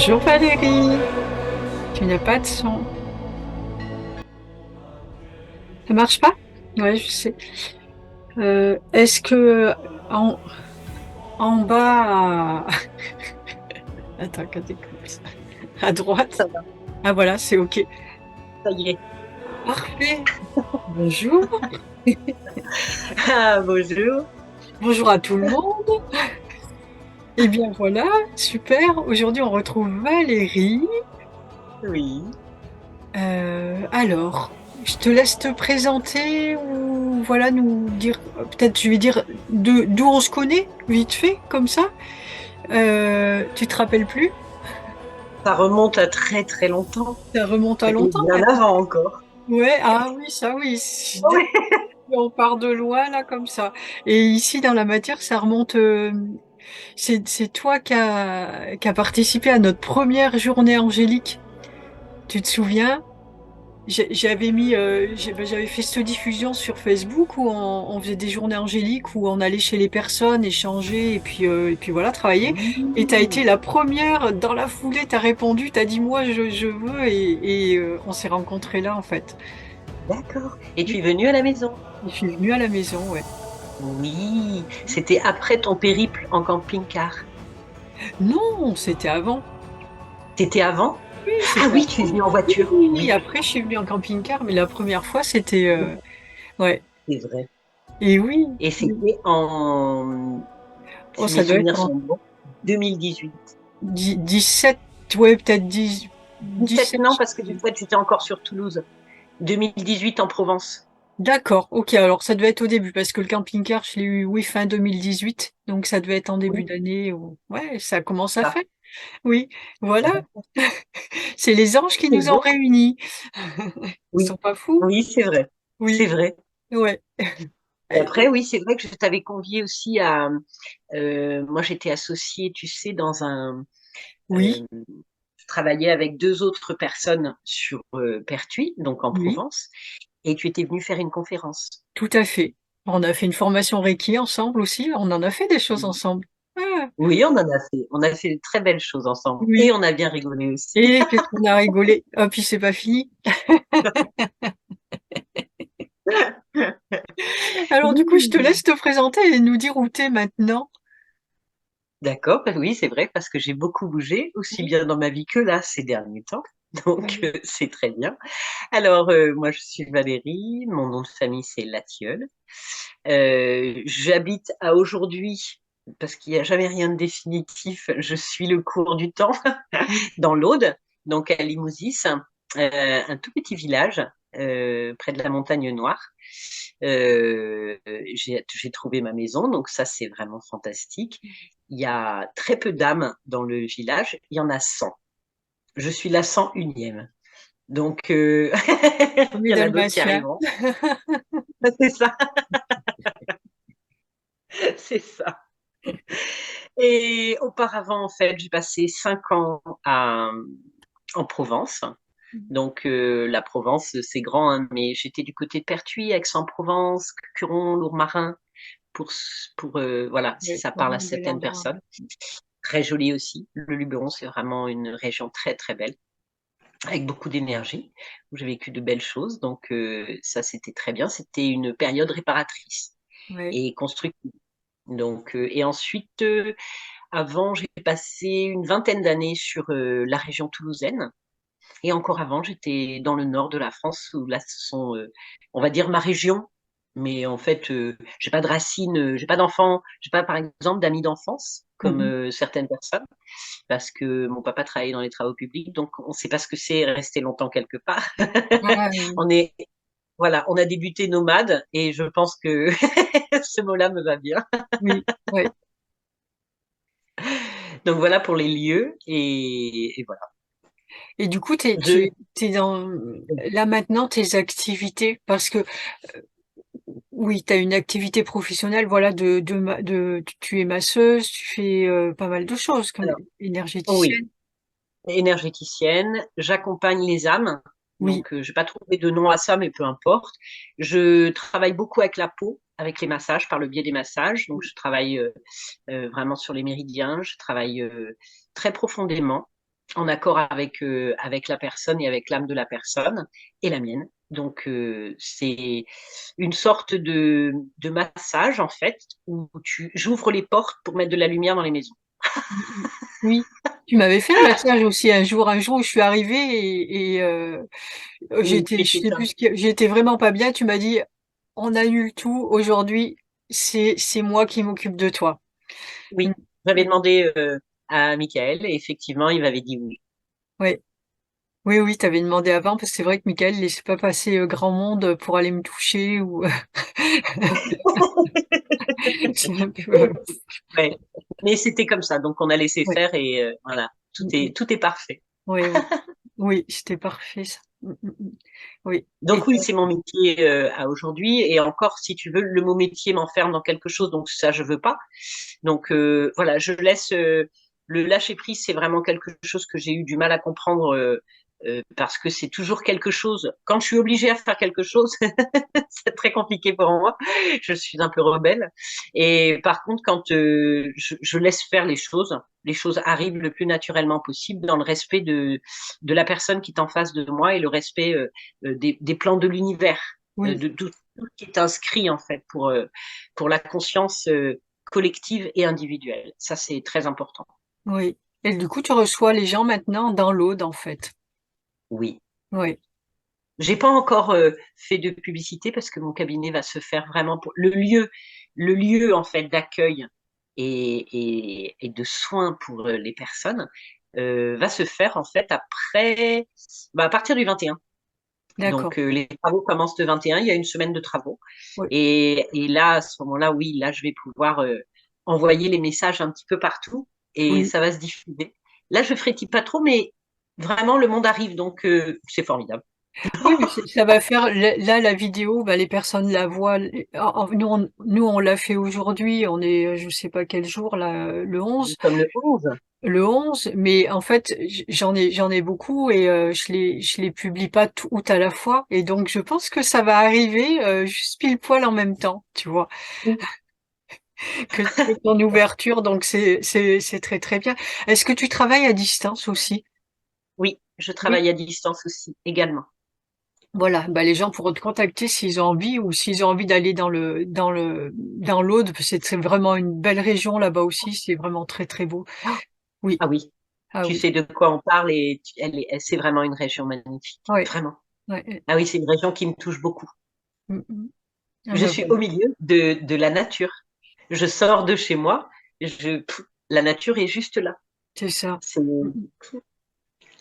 Bonjour Valérie, tu n'as pas de son. Ça marche pas? Ouais, je sais. Est-ce que en, en bas, attends, quand t'es comme ça, à droite? Ça va, Ah voilà, c'est OK. ça y est. Parfait. Bonjour. Ah, bonjour. Bonjour à tout le monde. Eh bien voilà, super. Aujourd'hui, on retrouve Valérie. Oui. Alors, je te laisse te présenter ou voilà nous dire, peut-être je vais dire d'où on se connaît, vite fait, comme ça. Tu te rappelles plus? Ça remonte à très très longtemps. Ça remonte à Et longtemps bien maintenant. avant encore. Ouais, ah oui, ça oui. Oui. On part de loin là comme ça. Et ici dans la matière, ça remonte. C'est toi qui a participé à notre première journée angélique. Tu te souviens? J'avais mis, j'avais fait cette diffusion sur Facebook où on faisait des journées angéliques où on allait chez les personnes, échanger et puis voilà, travailler. Et tu as été Mmh. la première dans la foulée, tu as répondu, tu as dit moi je veux et on s'est rencontrés là en fait. D'accord. Et tu es venu à la maison? Je suis venue à la maison, ouais. Oui. C'était après ton périple en camping-car. Non, c'était avant. C'était avant? Oui, Ah c'était oui, tu es avant. venu en Oui, voiture. oui, oui. Oui, Après, je suis venue en camping-car, mais la première fois, c'était, ouais. c'est vrai. Et oui, Et oui. c'était en, Oh, si mes ça doit être souvenirs en sont bons, 2018. 17, ouais, peut-être 10, 17, 17. non, parce que du fait, j'étais encore sur Toulouse. 2018 en Provence. D'accord, ok, alors ça devait être au début, parce que le camping-car, je l'ai eu, oui, fin 2018, donc ça devait être en début Oui, d'année. Ouais, ça commence à ça. faire. Oui, voilà, c'est les anges qui C'est nous ont beau. réunis. Ils Oui, sont pas fous? oui, c'est vrai. C'est Oui, vrai. ouais. Et après, oui, c'est vrai que je t'avais convié aussi à. Moi, j'étais associée, tu sais, dans un. Oui, euh, je travaillais avec deux autres personnes sur Pertuis, donc en oui, Provence, et tu étais venue faire une conférence. tout à fait. On a fait une formation Reiki ensemble aussi, on en a fait des choses ensemble. Ah, Oui, on en a fait. On a fait de très belles choses ensemble. Et oui, on a bien rigolé aussi. et qu'est-ce qu'on a rigolé. Ah, puis c'est pas fini. Alors du coup, je te laisse te présenter et nous dire où t'es maintenant. D'accord, bah oui, c'est vrai, parce que j'ai beaucoup bougé, aussi Oui, bien dans ma vie que là, ces derniers temps. Donc, oui, c'est très bien. Alors, moi, je suis Valérie. Mon nom de famille, c'est Latilleul. J'habite à aujourd'hui, parce qu'il n'y a jamais rien de définitif, je suis le cours du temps, oui, dans l'Aude, donc à Limousis, un tout petit village près de la Montagne Noire. J'ai trouvé ma maison, donc ça, c'est vraiment fantastique. Il y a très peu d'âmes dans le village, il y en a 100. Je suis la 101e. Donc, comme il les y en a d'autres qui Dalmatiens. arriveront. C'est ça, c'est ça. Et auparavant, en fait, j'ai passé 5 ans en Provence. Donc, la Provence, c'est grand, hein, mais j'étais du côté de Pertuis, Aix-en-Provence, Curon, Lourmarin, voilà, si Oui, ça bon, parle à un bel certaines endroit. personnes. Très joli aussi. Le Luberon, c'est vraiment une région très, très belle, avec beaucoup d'énergie, où j'ai vécu de belles choses. Donc, ça, c'était très bien. C'était une période réparatrice Oui, et constructive. Donc, et ensuite, avant, j'ai passé une vingtaine d'années sur la région toulousaine. Et encore avant, j'étais dans le nord de la France, où là, ce sont, on va dire, ma région. Mais en fait, j'ai pas de racines, j'ai pas d'enfants, j'ai pas, par exemple, d'amis d'enfance, comme mhm. certaines personnes, parce que mon papa travaillait dans les travaux publics, donc on ne sait pas ce que c'est rester longtemps quelque part. Ah, oui, On est, voilà, on a débuté nomade, et je pense que ce mot-là me va bien. oui, oui. Donc voilà pour les lieux, et voilà. Et du coup, Je, t'es dans, là maintenant, tes activités, parce que oui, tu as une activité professionnelle, voilà, tu es masseuse, tu fais pas mal de choses comme alors, oui, énergéticienne. énergéticienne, j'accompagne les âmes. Oui, Donc, je n'ai pas trouvé de nom à ça, mais peu importe. Je travaille beaucoup avec la peau, avec les massages, par le biais des massages. Donc, je travaille vraiment sur les méridiens. Je travaille très profondément. en accord avec la personne et avec l'âme de la personne et la mienne. Donc, c'est une sorte de massage, en fait, où j'ouvre les portes pour mettre de la lumière dans les maisons. Oui. Tu m'avais fait un massage aussi un jour où je suis arrivée Oui, je c'était sais ça. plus j'étais vraiment pas bien. Tu m'as dit, on annule tout. Aujourd'hui, c'est moi qui m'occupe de toi. Mm. Oui, j'avais demandé à Michael et effectivement, il m'avait dit oui. Ouais. Oui, oui, t'avais demandé avant parce que c'est vrai que Michael ne laissait pas passer grand monde pour aller me toucher ou c'est un peu, Ouais. Mais c'était comme ça, donc on a laissé ouais. faire et voilà, Mm, mm. tout est parfait. Oui, oui. Oui, c'était parfait ça. Mm, mm, mm. Oui. Et Donc oui, c'est mon métier à aujourd'hui et encore, si tu veux, le mot métier m'enferme dans quelque chose, donc ça je veux pas. Donc voilà, je laisse le lâcher prise, c'est vraiment quelque chose que j'ai eu du mal à comprendre parce que c'est toujours quelque chose. Quand je suis obligée à faire quelque chose, c'est très compliqué pour moi. Je suis un peu rebelle. Et par contre, quand je laisse faire les choses arrivent le plus naturellement possible dans le respect de la personne qui est en face de moi et le respect des plans de l'univers, oui, de tout qui est inscrit en fait pour la conscience collective et individuelle. Ça, c'est très important. oui. Et du coup, tu reçois les gens maintenant dans l'Aude, en fait. Oui. Oui, J'ai pas encore fait de publicité parce que mon cabinet va se faire vraiment pour le lieu en fait d'accueil et de soins pour les personnes va se faire en fait après, à partir du 21. d'accord. Donc les travaux commencent le 21. Il y a une semaine de travaux Oui, et là à ce moment-là, oui, là je vais pouvoir envoyer les messages un petit peu partout et oui. ça va se diffuser. Là je frétille pas trop, mais vraiment le monde arrive donc c'est formidable. Oui, mais ça va faire là la vidéo, bah, les personnes la voient. Nous on l'a fait aujourd'hui. On est, je sais pas quel jour là, le Nous 11. sommes le 11. Le 11, mais en fait, j'en ai beaucoup et je les publie pas toutes à la fois. Et donc, je pense que ça va arriver juste pile poil en même temps, tu vois, que ton ouverture. Donc, c'est très très bien. Est-ce que tu travailles à distance aussi? Oui, je Oui. travaille à distance aussi, également. Voilà, bah les gens pourront te contacter s'ils ont envie ou s'ils ont envie d'aller dans l'Aude, parce que c'est vraiment une belle région là-bas aussi. C'est vraiment très très beau. Oui, Ah oui, ah tu oui, sais de quoi on parle et c'est vraiment une région magnifique, ouais, vraiment. ouais. Ah oui, c'est une région qui me touche beaucoup. Mm, mm. Ah Je ben suis au voilà, milieu de la nature. Je sors de chez moi, la nature est juste là. c'est ça. C'est Mm, mm.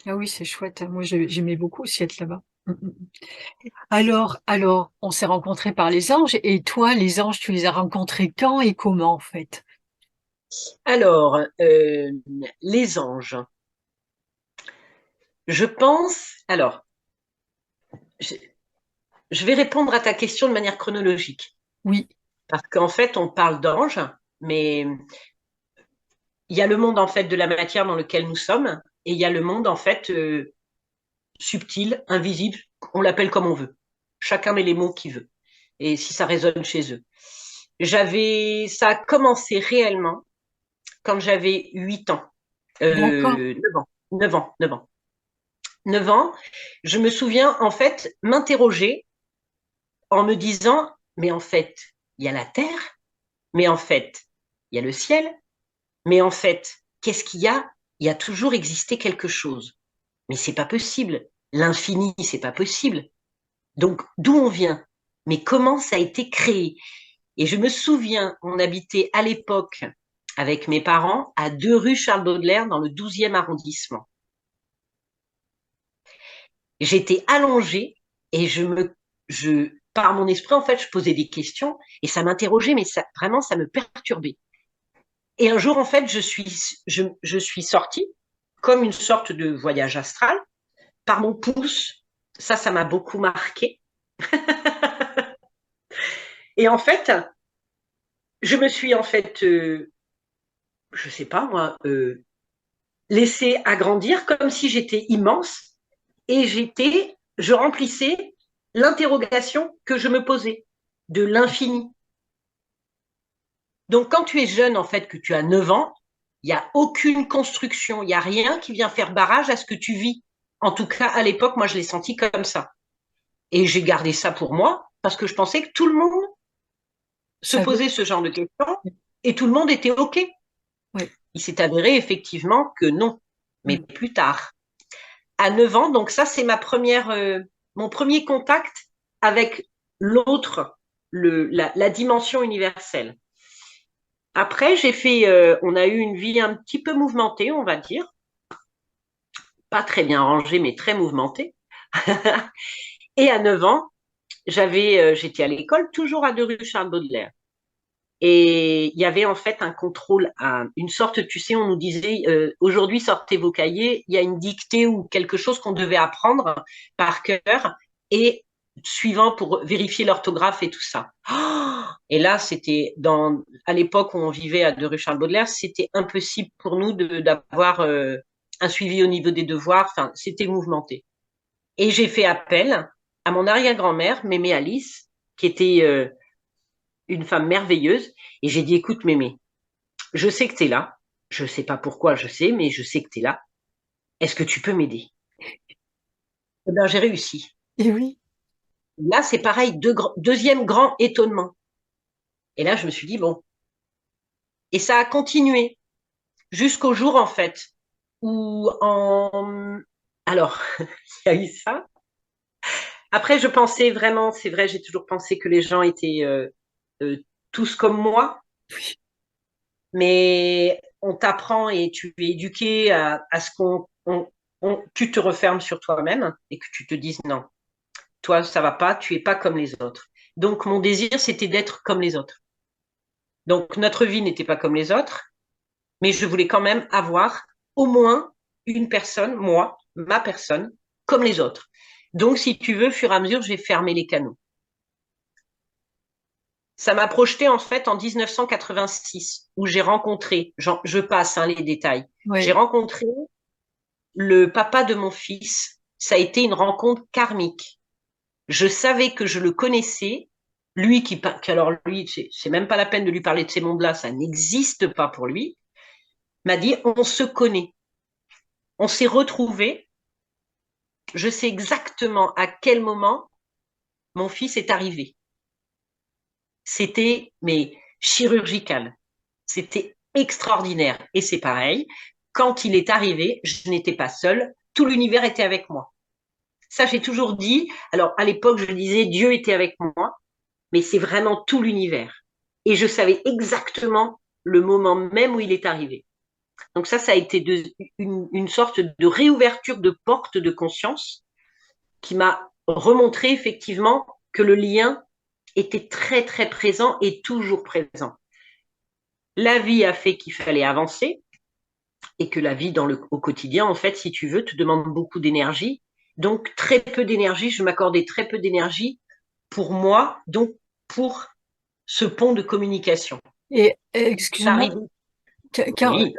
Ah oui, c'est chouette. Moi, j'aimais beaucoup aussi être là-bas. Mm, mm. Alors, on s'est rencontrés par les anges. Et toi, les anges, tu les as rencontrés quand et comment, en fait? alors les anges. Je pense. Alors, je, je vais répondre à ta question de manière chronologique Oui, parce qu'en fait, on parle d'anges, mais il y a le monde en fait de la matière dans lequel nous sommes et il y a le monde en fait subtil, invisible, on l'appelle comme on veut. Chacun met les mots qu'il veut et si ça résonne chez eux. Ça a commencé réellement quand j'avais 8 ans, d'accord, 9 ans, 9 ans, 9 ans. 9 ans, je me souviens en fait m'interroger en me disant, mais en fait, il y a la terre, mais en fait, il y a le ciel, mais en fait, qu'est-ce qu'il y a? Il y a toujours existé quelque chose. Mais c'est pas possible. L'infini, c'est pas possible. Donc, d'où on vient? Mais comment ça a été créé? Et je me souviens, on habitait à l'époque avec mes parents à 2 rue Charles Baudelaire dans le 12e arrondissement. J'étais allongée et par mon esprit, en fait, je posais des questions et ça m'interrogeait, mais ça, vraiment, ça me perturbait. Et un jour, en fait, je suis sortie comme une sorte de voyage astral par mon pouce. Ça m'a beaucoup marqué. Et en fait, je me suis en fait, je sais pas moi, laissée agrandir comme si j'étais immense et je remplissais l'interrogation que je me posais de l'infini. Donc quand tu es jeune, en fait, que tu as 9 ans, Il n'y a aucune construction, il n'y a rien qui vient faire barrage à ce que tu vis. En tout cas, à l'époque, moi, je l'ai senti comme ça. Et j'ai gardé ça pour moi parce que je pensais que tout le monde se Ça veut. posait ce genre de questions et tout le monde était OK. Oui. Il s'est avéré effectivement que non, mais Mm. plus tard. À 9 ans, donc ça, c'est mon premier contact avec l'autre, la dimension universelle. Après, on a eu une vie un petit peu mouvementée, on va dire. Pas très bien rangée, mais très mouvementée. Et à 9 ans, j'étais à l'école, toujours à 2 rue Charles Baudelaire. Et il y avait en fait un contrôle, une sorte, tu sais, on nous disait, aujourd'hui sortez vos cahiers, il y a une dictée ou quelque chose qu'on devait apprendre par cœur et suivant pour vérifier l'orthographe et tout ça. Oh, et là, à l'époque où on vivait à 2 rue Charles Baudelaire, c'était impossible pour nous d'avoir un suivi au niveau des devoirs, enfin, c'était mouvementé. Et j'ai fait appel à mon arrière-grand-mère, Mémé Alice, qui était une femme merveilleuse, et j'ai dit, écoute, Mémé, je sais que tu es là, je ne sais pas pourquoi, je sais, mais je sais que tu es là. Est-ce que tu peux m'aider? Eh ben, j'ai réussi. Et oui. Là, c'est pareil, deuxième grand étonnement. Et là, je me suis dit, bon. Et ça a continué jusqu'au jour, en fait, où Alors, il y a eu ça. Après, je pensais vraiment, c'est vrai, j'ai toujours pensé que les gens étaient euh, tous comme moi, mais on t'apprend et tu es éduqué à ce tu te refermes sur toi-même et que tu te dises non, toi, ça va pas, tu es pas comme les autres. Donc, mon désir, c'était d'être comme les autres. Donc, notre vie n'était pas comme les autres, mais je voulais quand même avoir au moins une personne, moi, ma personne, comme les autres. Donc, si tu veux, au fur et à mesure, j'ai fermé les canaux. Ça m'a projeté en fait en 1986, où j'ai rencontré, je passe les détails, j'ai Oui. rencontré le papa de mon fils. Ça a été une rencontre karmique. Je savais que je le connaissais, lui alors lui, c'est même pas la peine de lui parler de ces mondes-là, ça n'existe pas pour lui, m'a dit, on se connaît, on s'est retrouvés, je sais exactement à quel moment mon fils est arrivé. C'était, mais chirurgical. C'était extraordinaire. Et c'est pareil, quand il est arrivé, je n'étais pas seule, tout l'univers était avec moi. Ça, j'ai toujours dit. Alors, à l'époque, je disais Dieu était avec moi, mais c'est vraiment tout l'univers. Et je savais exactement le moment même où il est arrivé. Donc ça a été une sorte de réouverture de porte de conscience qui m'a remontré effectivement que le lien était très, très présent et toujours présent. La vie a fait qu'il fallait avancer et que la vie au quotidien, en fait, si tu veux, te demande beaucoup d'énergie. Donc, très peu d'énergie, je m'accordais très peu d'énergie pour moi, donc pour ce pont de communication. Et Ça excuse-moi, arrive. quand, Oui.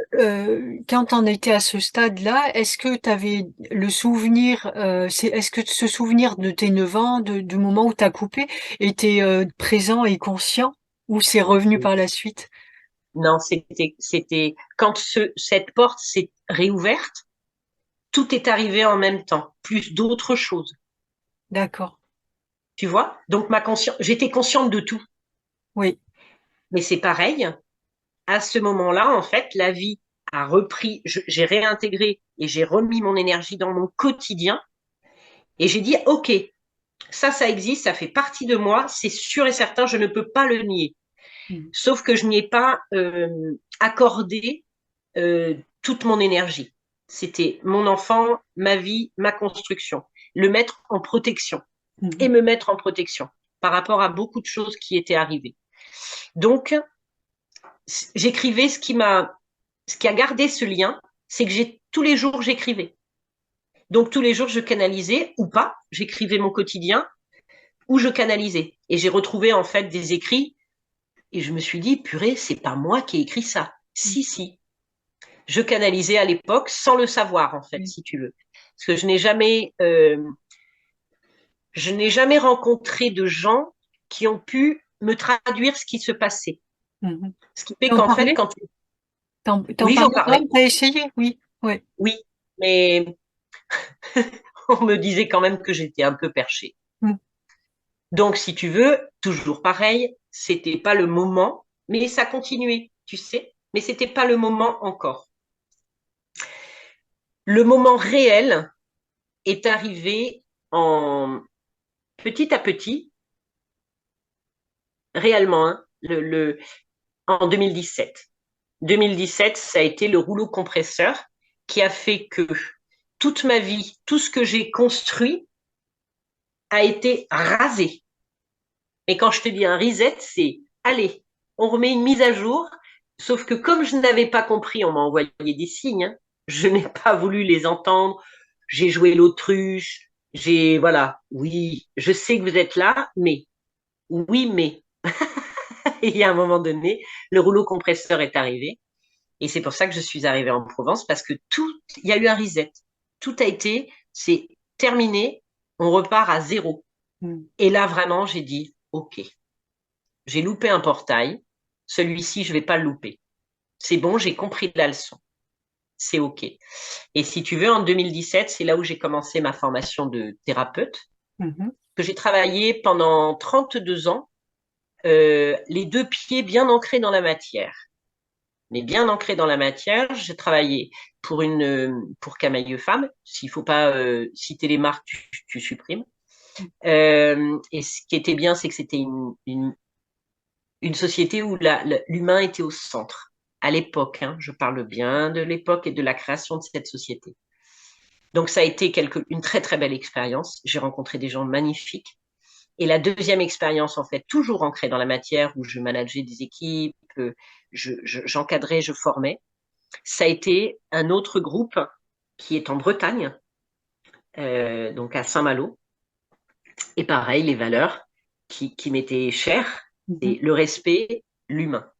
quand on était à ce stade-là, est-ce que tu avais le souvenir, est-ce que ce souvenir de tes 9 ans, du moment où tu as coupé, était présent et conscient, ou c'est revenu par la suite? Non, c'était quand cette porte s'est réouverte, tout est arrivé en même temps, plus d'autres choses. D'accord. Tu vois? Donc j'étais consciente de tout. Oui. Mais c'est pareil, à ce moment-là, en fait, la vie a repris, j'ai réintégré et j'ai remis mon énergie dans mon quotidien et j'ai dit, OK, ça existe, ça fait partie de moi, c'est sûr et certain, je ne peux pas le nier. Mm. Sauf que je n'y ai pas accordé toute mon énergie. C'était mon enfant, ma vie, ma construction. Le mettre en protection et Mhm. me mettre en protection par rapport à beaucoup de choses qui étaient arrivées. Donc, j'écrivais ce qui a gardé ce lien, c'est que tous les jours, j'écrivais. Donc, tous les jours, je canalisais ou pas, j'écrivais mon quotidien ou je canalisais. Et j'ai retrouvé, en fait, des écrits et je me suis dit, purée, c'est pas moi qui ai écrit ça. Si, si. Je canalisais à l'époque sans le savoir, en fait, Oui. si tu veux. Parce que je n'ai jamais rencontré de gens qui ont pu me traduire ce qui se passait. Mhm. Ce qui Tu fait en qu'en fait, parlais? T'en Oui, j'en parlais quand parlais. même, t'as essayé, oui, ouais. Oui, mais on me disait quand même que j'étais un peu perchée. Mm. Donc, si tu veux, toujours pareil, c'était pas le moment, mais ça continuait, tu sais. Mais c'était pas le moment encore. Le moment réel est arrivé en petit à petit, réellement, hein, en 2017. 2017, ça a été le rouleau compresseur qui a fait que toute ma vie, tout ce que j'ai construit a été rasé. Et quand je te dis un reset, c'est allez, on remet une mise à jour. Sauf que comme je n'avais pas compris, on m'a envoyé des signes. Hein, je n'ai pas voulu les entendre. J'ai joué l'autruche. Voilà, oui, je sais que vous êtes là, mais, oui, mais, il y a un moment donné, le rouleau compresseur est arrivé. Et c'est pour ça que je suis arrivée en Provence, parce que il y a eu un reset. Tout a été, c'est terminé, on repart à zéro. Mm. Et là, vraiment, j'ai dit, OK, j'ai loupé un portail, celui-ci, je ne vais pas le louper. C'est bon, j'ai compris la leçon. C'est OK. Et si tu veux, en 2017, c'est là où j'ai commencé ma formation de thérapeute, Mhm. que j'ai travaillé pendant 32 ans, les deux pieds bien ancrés dans la matière. Mais bien ancré dans la matière. J'ai travaillé pour Camailleux Femmes. S'il faut pas citer les marques, tu supprimes. Et ce qui était bien, c'est que c'était une société où l'humain était au centre. À l'époque, hein, je parle bien de l'époque et de la création de cette société. Donc ça a été une très très belle expérience. J'ai rencontré des gens magnifiques. Et la deuxième expérience, en fait, toujours ancrée dans la matière, où je manageais des équipes, j'encadrais, je formais, ça a été un autre groupe qui est en Bretagne, donc à Saint-Malo. Et pareil, les valeurs qui m'étaient chères, c'est Mhm. le respect, l'humain.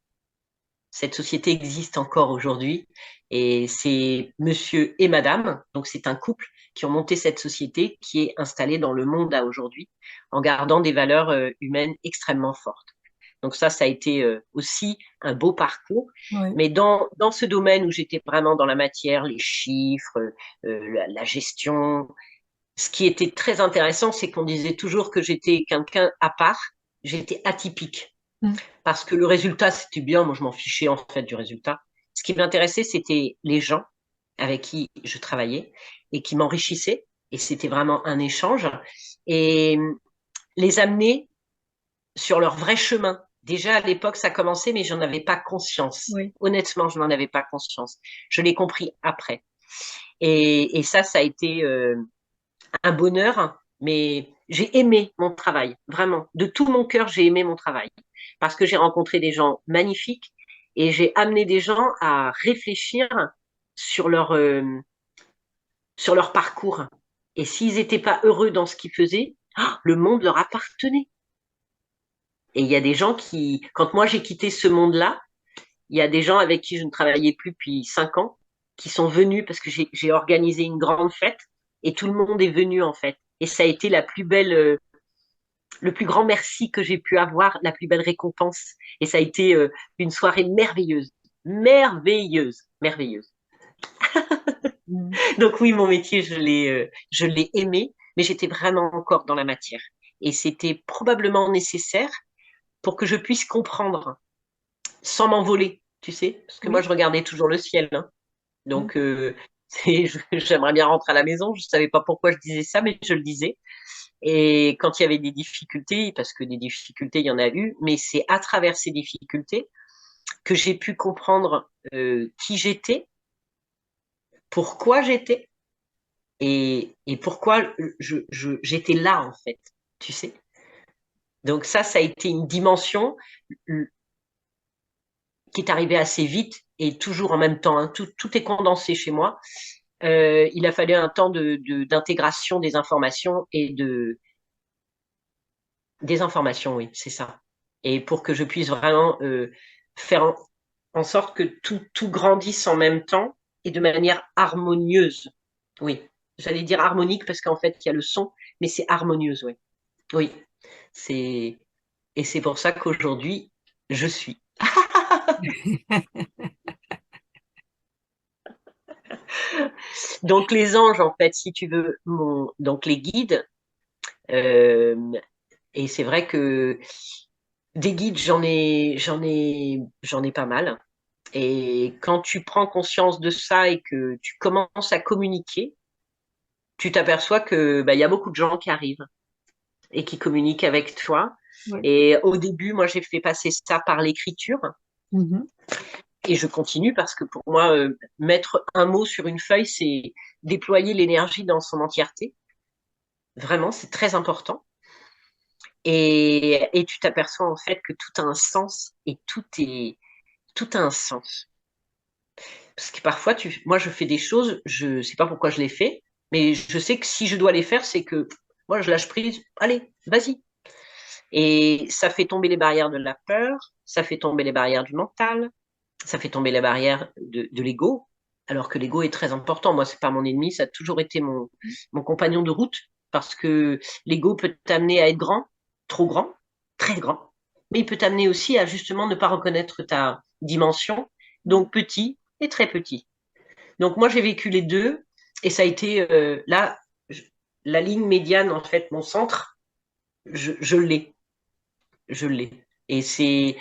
Cette société existe encore aujourd'hui et c'est monsieur et madame, donc c'est un couple qui ont monté cette société qui est installée dans le monde à aujourd'hui en gardant des valeurs humaines extrêmement fortes. Donc ça a été aussi un beau parcours. Ouais. Mais dans ce domaine où j'étais vraiment dans la matière, les chiffres, la gestion, ce qui était très intéressant, c'est qu'on disait toujours que j'étais quelqu'un à part, j'étais atypique. Mm. Parce que le résultat, c'était bien, moi je m'en fichais en fait du résultat. Ce qui m'intéressait, c'était les gens avec qui je travaillais et qui m'enrichissaient. Et c'était vraiment un échange. Et les amener sur leur vrai chemin. Déjà à l'époque, ça commençait, mais j'en avais pas conscience. Oui. Honnêtement, je n'en avais pas conscience. Je l'ai compris après. Et ça a été un bonheur, mais j'ai aimé mon travail, vraiment. De tout mon cœur, j'ai aimé mon travail. Parce que j'ai rencontré des gens magnifiques et j'ai amené des gens à réfléchir sur sur leur parcours. Et s'ils n'étaient pas heureux dans ce qu'ils faisaient, le monde leur appartenait. Et il y a des gens qui, quand moi j'ai quitté ce monde-là, il y a des gens avec qui je ne travaillais plus depuis 5 ans qui sont venus parce que j'ai organisé une grande fête et tout le monde est venu en fait. Et ça a été la plus belle, le plus grand merci que j'ai pu avoir, la plus belle récompense. Et ça a été une soirée merveilleuse, merveilleuse, merveilleuse. Mm. Donc oui, mon métier, je l'ai aimé, mais j'étais vraiment encore dans la matière. Et c'était probablement nécessaire pour que je puisse comprendre sans m'envoler, tu sais, parce que moi, Oui. je regardais toujours le ciel. Hein. Mm. Donc, j'aimerais bien rentrer à la maison. Je ne savais pas pourquoi je disais ça, mais je le disais. Et quand il y avait des difficultés, parce que des difficultés, il y en a eu, mais c'est à travers ces difficultés que j'ai pu comprendre qui j'étais, pourquoi j'étais et pourquoi j'étais là, en fait, tu sais. Donc ça a été une dimension qui est arrivée assez vite et toujours en même temps. Hein. Tout est condensé chez moi. Il a fallu un temps d'intégration des informations des informations, oui, c'est ça. Et pour que je puisse vraiment faire en sorte que tout grandisse en même temps et de manière harmonieuse. Oui, j'allais dire harmonique parce qu'en fait, il y a le son, mais c'est harmonieuse, oui. Oui, c'est et c'est pour ça qu'aujourd'hui, je suis. Donc les anges, en fait, si tu veux, donc les guides, euh, et c'est vrai que des guides, j'en ai pas mal. Et quand tu prends conscience de ça et que tu commences à communiquer, tu t'aperçois que bah, il y a beaucoup de gens qui arrivent et qui communiquent avec toi. Ouais. Et au début, moi, j'ai fait passer ça par l'écriture Mhm. et je continue parce que pour moi, mettre un mot sur une feuille, c'est déployer l'énergie dans son entièreté. Vraiment, c'est très important. Et tu t'aperçois en fait que tout a un sens et tout a un sens. Parce que parfois, moi, je fais des choses, je ne sais pas pourquoi je les fais, mais je sais que si je dois les faire, c'est que moi, je lâche prise. Allez, vas-y. Et ça fait tomber les barrières de la peur, ça fait tomber les barrières du mental, ça fait tomber les barrières de l'ego, alors que l'ego est très important. Moi, c'est pas mon ennemi, ça a toujours été mon compagnon de route, parce que l'ego peut t'amener à être grand, trop grand, très grand, mais il peut t'amener aussi à justement ne pas reconnaître ta dimension, donc petit et très petit. Donc moi, j'ai vécu les deux, et ça a été là, la ligne médiane, en fait, mon centre, je l'ai, je l'ai. Et c'est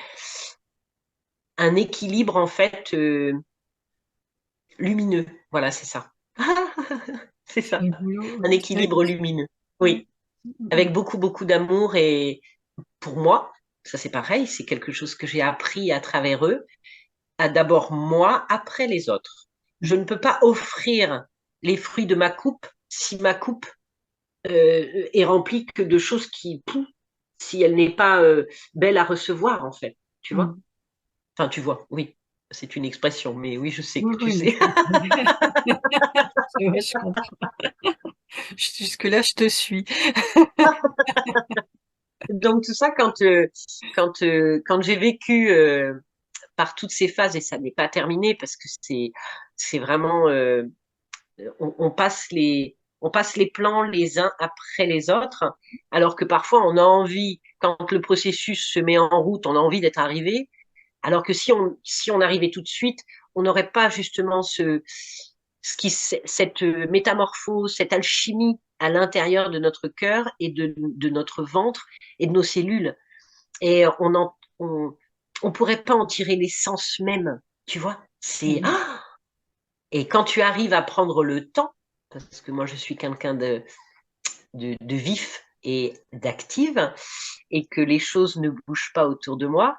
un équilibre, en fait, lumineux. Voilà, c'est ça. C'est C'est ça. rigolo. Un équilibre lumineux. Mm, Oui, mm, mm. avec beaucoup, beaucoup d'amour. Et pour moi, ça c'est pareil, c'est quelque chose que j'ai appris à travers eux, à d'abord moi, après les autres. Je ne peux pas offrir les fruits de ma coupe si ma coupe est remplie que de choses qui poussent, si elle n'est pas belle à recevoir, en fait. Tu vois? Mm. Enfin, tu vois, oui. C'est une expression, mais oui, je sais Oui, que tu oui, mais sais. je comprends. Ouais, je comprends. Jusque-là, je te suis. Donc tout ça, quand j'ai vécu par toutes ces phases, et ça n'est pas terminé parce que c'est vraiment on passe les plans les uns après les autres, alors que parfois on a envie, quand le processus se met en route, on a envie d'être arrivé, alors que si on arrivait tout de suite, on n'aurait pas justement cette métamorphose, cette alchimie à l'intérieur de notre cœur et de notre ventre et de nos cellules. Et on pourrait pas en tirer l'essence même, tu vois. C'est Mm, ah. Et quand tu arrives à prendre le temps, parce que moi je suis quelqu'un de vif et d'active, et que les choses ne bougent pas autour de moi,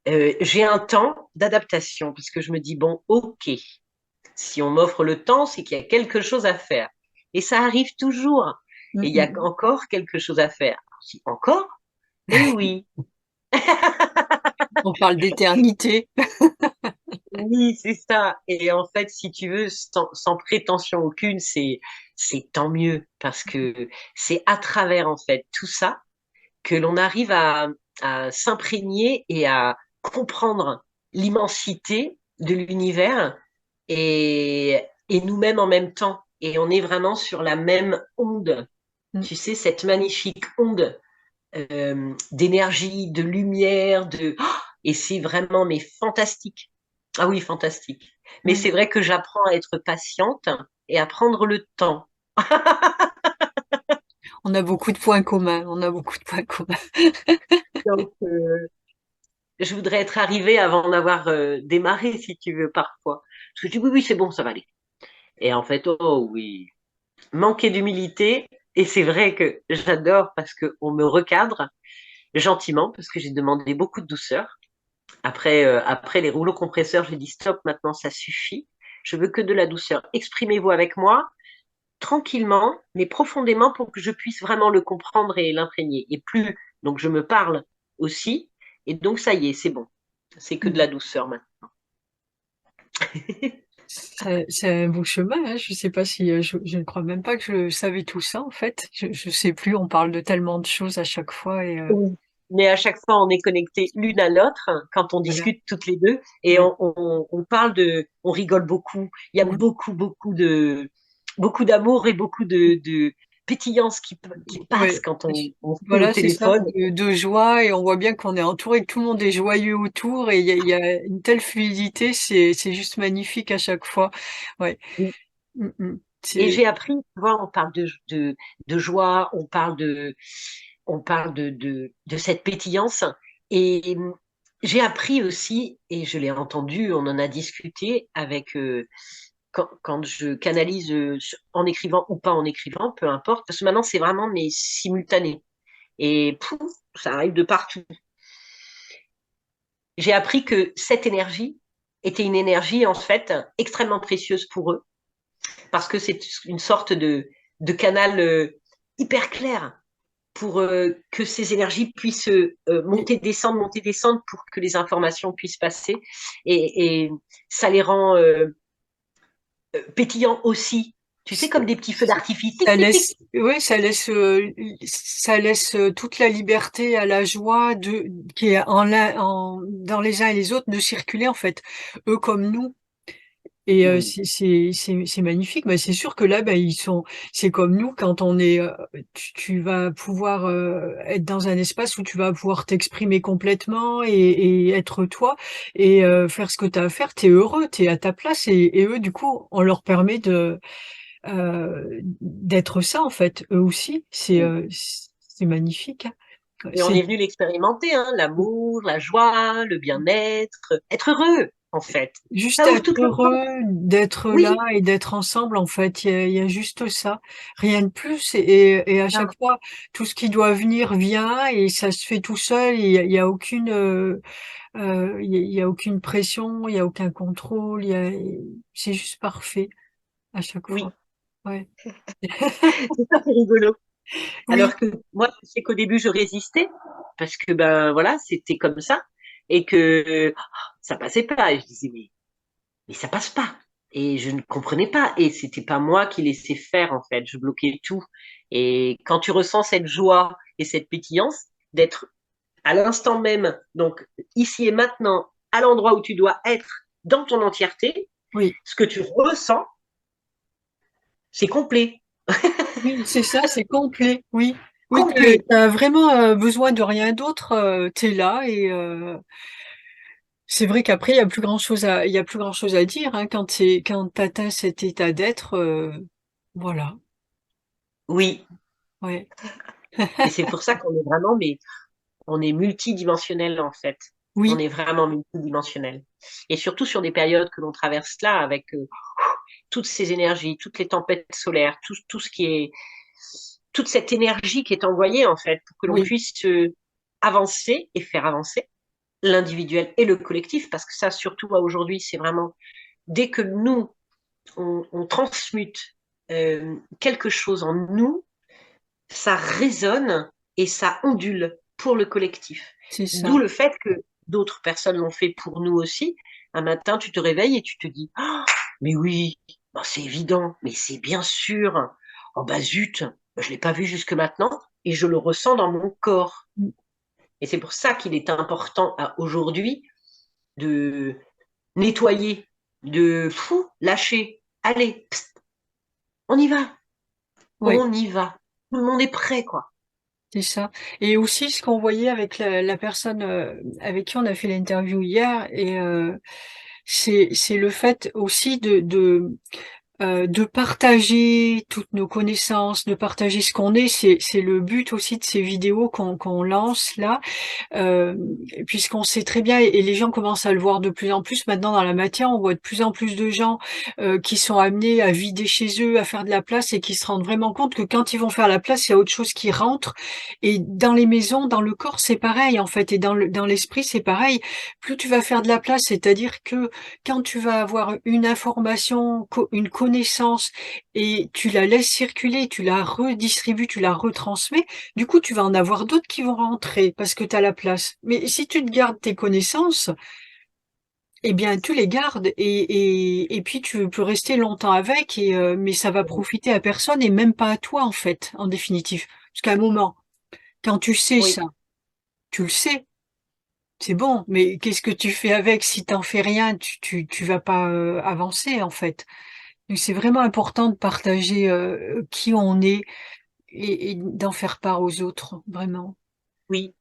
j'ai un temps d'adaptation, parce que je me dis, bon, ok, si on m'offre le temps, c'est qu'il y a quelque chose à faire. Et ça arrive toujours. mm, Et il y a mm. encore quelque chose à faire. Si encore? Eh oui, On parle d'éternité. oui, c'est ça. Et en fait, si tu veux, sans prétention aucune, c'est tant mieux parce que c'est à travers en fait tout ça que l'on arrive à s'imprégner et à comprendre l'immensité de l'univers et nous-mêmes en même temps. Et on est vraiment sur la même onde. Mm, Tu sais, cette magnifique onde d'énergie, de lumière, et c'est vraiment mais fantastique. Ah oui, fantastique. Mais mm. c'est vrai que j'apprends à être patiente et à prendre le temps. On a beaucoup de points communs. On a beaucoup de points communs. Donc, je voudrais être arrivée avant d'avoir démarré, si tu veux, parfois. Parce que je dis oui, oui, c'est bon, ça va aller. Et en fait, oh oui, manquer d'humilité. Et c'est vrai que j'adore parce qu'on me recadre gentiment, parce que j'ai demandé beaucoup de douceur. Après les rouleaux compresseurs, j'ai dit stop, maintenant ça suffit. Je veux que de la douceur. Exprimez-vous avec moi tranquillement, mais profondément pour que je puisse vraiment le comprendre et l'imprégner. Et plus, donc je me parle aussi. Et donc ça y est, c'est bon. C'est que de Mm. la douceur maintenant. C'est un beau chemin, hein. Je sais pas si je ne crois même pas que je savais tout ça en fait. Je sais plus. On parle de tellement de choses à chaque fois et Oui. Mais à chaque fois, on est connectés l'une à l'autre quand on voilà. discute toutes les deux et Oui. on parle on rigole beaucoup. Il y a Mm. beaucoup d'amour et beaucoup pétillance qui passe Ouais. quand on se fait au Voilà, c'est ça, téléphone. de joie, et on voit bien qu'on est entouré, que tout le monde est joyeux autour, et il y a une telle fluidité, c'est juste magnifique à chaque fois. Ouais. Mm, mm. Et C'est j'ai appris, tu vois, on parle de joie, on parle de cette pétillance. Et j'ai appris aussi, et je l'ai entendu, on en a discuté avec, quand je canalise en écrivant ou pas en écrivant, peu importe, parce que maintenant c'est vraiment mais simultané. Et pouf, ça arrive de partout. J'ai appris que cette énergie était une énergie en fait extrêmement précieuse pour eux, parce que c'est une sorte de canal hyper clair pour que ces énergies puissent monter, descendre pour que les informations puissent passer. Et ça les rend pétillants aussi. Tu sais, comme des petits feux d'artifice. Tic, Ça tic, tic. laisse, oui, ça laisse toute la liberté à la joie qui est dans les uns et les autres de circuler en fait, eux comme nous. Et Oui, c'est magnifique. Mais c'est sûr que là, ben, c'est comme nous quand on est, tu vas pouvoir être dans un espace où tu vas pouvoir t'exprimer complètement et être toi et faire ce que tu as à faire. T'es heureux, t'es à ta place et eux, du coup, on leur permet d'être ça en fait. Eux aussi, oui. c'est magnifique, hein. Et on C'est est venu l'expérimenter, hein, l'amour, la joie, le bien-être, être heureux, en fait. juste Ça ouvre être toutes les portes. heureux, d'être là Oui, et d'être ensemble, en fait. Il y a juste ça. Rien de plus. Et à chaque non, fois, tout ce qui doit venir vient et ça se fait tout seul. Il y a aucune, il y a aucune pression, il y a aucun contrôle. C'est juste parfait à chaque fois. oui, Ouais. c'est ça, c'est rigolo. Oui, Alors que moi, je sais qu'au début, je résistais parce que ben voilà, c'était comme ça et que ça passait pas. Et je disais mais ça passe pas. Et je ne comprenais pas. Et c'était pas moi qui laissais faire en fait. Je bloquais tout. Et quand tu ressens cette joie et cette pétillance d'être à l'instant même, donc ici et maintenant, à l'endroit où tu dois être dans ton entièreté, oui. ce que tu ressens, c'est complet, Oui, c'est ça, c'est complet. Oui. Oui, complet. t'as vraiment besoin de rien d'autre. T'es là et c'est vrai qu'après, il y a plus grand-chose à dire, hein, quand t'atteins cet état d'être, voilà. Oui. Ouais. Et c'est pour ça qu'on est vraiment, mais on est multidimensionnel en fait. On Oui, est vraiment multidimensionnel. Et surtout sur des périodes que l'on traverse là, avec toutes ces énergies, toutes les tempêtes solaires, tout ce qui est, toute cette énergie qui est envoyée en fait, pour que l'on oui, puisse avancer et faire avancer l'individuel et le collectif, parce que ça, surtout aujourd'hui, c'est vraiment dès que nous, on transmute quelque chose en nous, ça résonne et ça ondule pour le collectif. c'est D'où ça. le fait que d'autres personnes l'ont fait pour nous aussi. Un matin, tu te réveilles et tu te dis, oh, mais oui, ben c'est évident, mais c'est bien sûr. Oh bah zut, je l'ai pas vu jusque maintenant et je le ressens dans mon corps. Et c'est pour ça qu'il est important aujourd'hui de nettoyer, de lâcher. Allez, pst, on y va, Oui, on y va. Tout le monde est prêt, quoi. c'est ça. Et aussi, ce qu'on voyait avec la personne avec qui on a fait l'interview hier, et c'est le fait aussi de partager toutes nos connaissances, de partager ce qu'on est. C'est le but aussi de ces vidéos qu'on lance là. Euh, Puisqu'on sait très bien, et les gens commencent à le voir de plus en plus maintenant dans la matière, on voit de plus en plus de gens qui sont amenés à vider chez eux, à faire de la place et qui se rendent vraiment compte que quand ils vont faire la place, il y a autre chose qui rentre. Et dans les maisons, dans le corps, c'est pareil en fait, et dans l'esprit, c'est pareil. Plus tu vas faire de la place, c'est-à-dire que quand tu vas avoir une information, une connaissance, et tu la laisses circuler, tu la redistribues, tu la retransmets, du coup, tu vas en avoir d'autres qui vont rentrer parce que tu as la place. Mais si tu te gardes tes connaissances, eh bien, tu les gardes et puis tu peux rester longtemps avec mais ça va profiter à personne et même pas à toi, en fait, en définitive. Parce qu'à un moment, quand tu sais Oui, ça, tu le sais, c'est bon, mais qu'est-ce que tu fais avec? Si t'en fais rien, tu vas pas avancer, en fait. Donc, c'est vraiment important de partager qui on est, et d'en faire part aux autres, vraiment. Oui,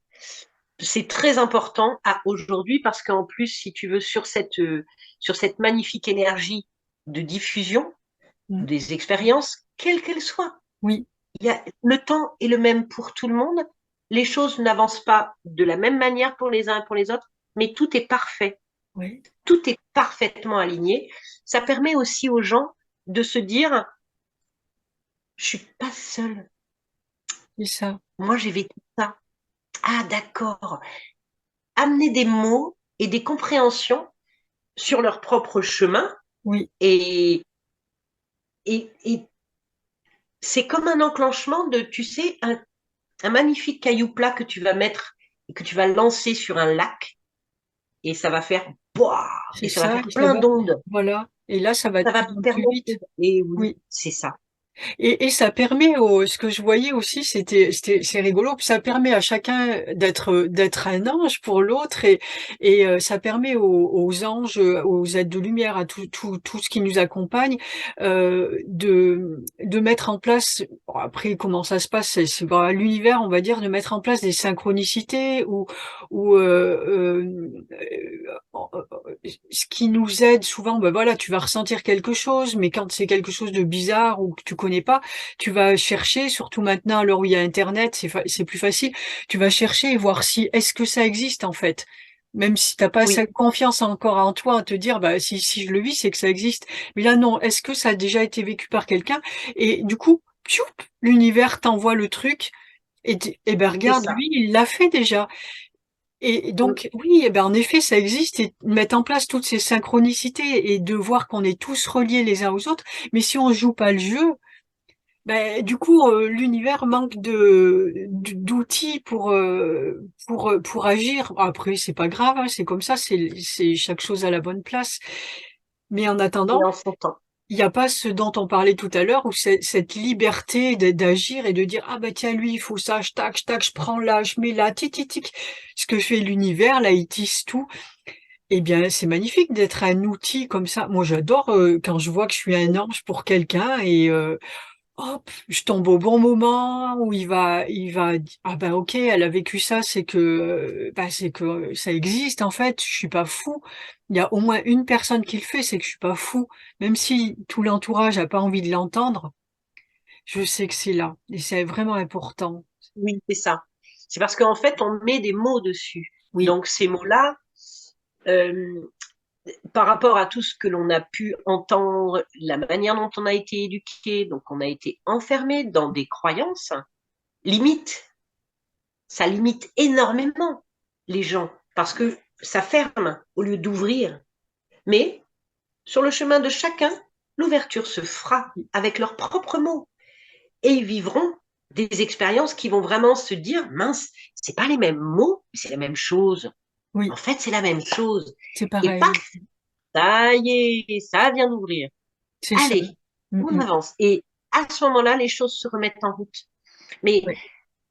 c'est très important à aujourd'hui parce qu'en plus, si tu veux, sur cette magnifique énergie de diffusion Mm. des expériences, quelles qu'elles soient, Oui, le temps est le même pour tout le monde. Les choses n'avancent pas de la même manière pour les uns et pour les autres, mais tout est parfait. oui, Tout est parfaitement aligné. Ça permet aussi aux gens de se dire, je suis pas seule. c'est ça. Moi, j'ai vécu ça. Ah, d'accord. Amener des mots et des compréhensions sur leur propre chemin. Oui, Et, et c'est comme un enclenchement de, tu sais, un magnifique caillou plat que tu vas mettre et que tu vas lancer sur un lac. Et ça va faire boah, c'est et ça va ça. faire Et ça plein va, d'ondes. voilà. Et là, ça va de Ça va plus en plus permettre. vite. Et oui, Oui. c'est ça. Et ça permet ce que je voyais aussi, c'est rigolo, ça permet à chacun d'être un ange pour l'autre et ça permet aux anges, aux êtres de lumière, à tout ce qui nous accompagne, de mettre en place, bon, après comment ça se passe, c'est dans l'univers, on va dire, de mettre en place des synchronicités ou ce qui nous aide souvent, ben voilà, tu vas ressentir quelque chose, mais quand c'est quelque chose de bizarre ou que tu connais pas, tu vas chercher, surtout maintenant à l'heure où il y a Internet, c'est plus facile, tu vas chercher et voir si est-ce que ça existe en fait. Même si t'as pas Oui, cette confiance encore en toi à te dire, bah si je le vis, c'est que ça existe. Mais là non, est-ce que ça a déjà été vécu par quelqu'un? Et du coup, pioup, l'univers t'envoie le truc et ben c'est regarde, ça. lui, il l'a fait déjà. Et Mm. donc, oui, eh ben, en effet, ça existe et mettre en place toutes ces synchronicités et de voir qu'on est tous reliés les uns aux autres. Mais si on joue pas le jeu, ben, du coup, l'univers manque d'outils pour agir. Après, c'est pas grave, hein, c'est comme ça, c'est chaque chose à la bonne place. Mais en Et attendant, en son temps. il n'y a pas ce dont on parlait tout à l'heure, où c'est cette liberté d'agir et de dire, ah bah tiens, lui, il faut ça, je tac, je prends là, je mets là, tic, tic, tic. Ce que fait l'univers, là, il tisse tout. Eh bien, c'est magnifique d'être un outil comme ça. Moi, j'adore quand je vois que je suis un ange pour quelqu'un et hop, je tombe au bon moment où il va dire, ah ben ok, elle a vécu ça, c'est que ça existe en fait. Je suis pas fou. Il y a au moins une personne qui le fait, c'est que je suis pas fou. Même si tout l'entourage a pas envie de l'entendre, je sais que c'est là et c'est vraiment important. Oui, c'est ça. C'est parce qu'en fait, on met des mots dessus. Oui, Donc, ces mots-là, euh, par rapport à tout ce que l'on a pu entendre, la manière dont on a été éduqué, donc on a été enfermé dans des croyances, limite, ça limite énormément les gens parce que ça ferme au lieu d'ouvrir. Mais sur le chemin de chacun, l'ouverture se fera avec leurs propres mots et ils vivront des expériences qui vont vraiment se dire mince, c'est pas les mêmes mots, mais c'est la même chose. oui, En fait, c'est la même chose. c'est Et pas pareil. ça y est, ça vient d'ouvrir. C'est ça. Allez, Mm, on mm. avance. Et à ce moment-là, les choses se remettent en route. Mais Ouais.